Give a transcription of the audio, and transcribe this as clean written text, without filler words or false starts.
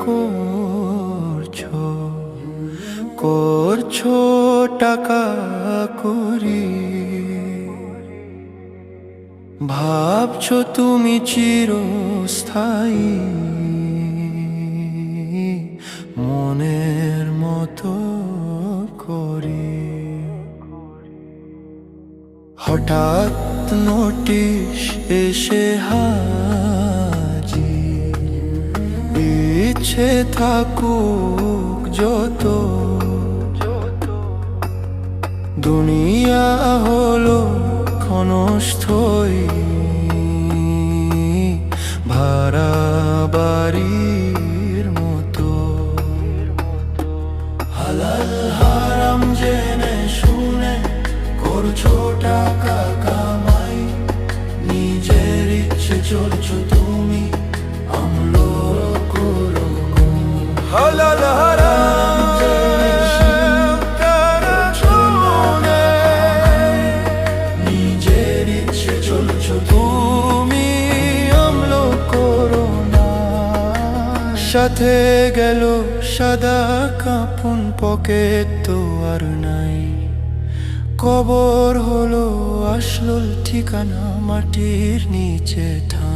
করছো, করছো টাকা করি। ভাবছো তুমি চিরস্থায়ী, মনের মতো করি। হঠাৎ নোটিশ এসে হাজির, ইচ্ছে থাকুক যত, দুনিয়া হলো ক্ষণস্থায়ী, ভাড়া বাড়ির মতো। হালাল হারাম জেনে শুনে করছো টাকা কামাই, নিজের ইচ্ছে চলছো তুমি আমলো করো। হালাল হারাম জেনে শুনে নিজের ইচ্ছে চলছো তুমি আমলো করো না। সাথে গেল সাদা কাফন, পকেট তো আর নাই। কবর হলো আসল ঠিকানা, মাটির নিচে ঠাঁই।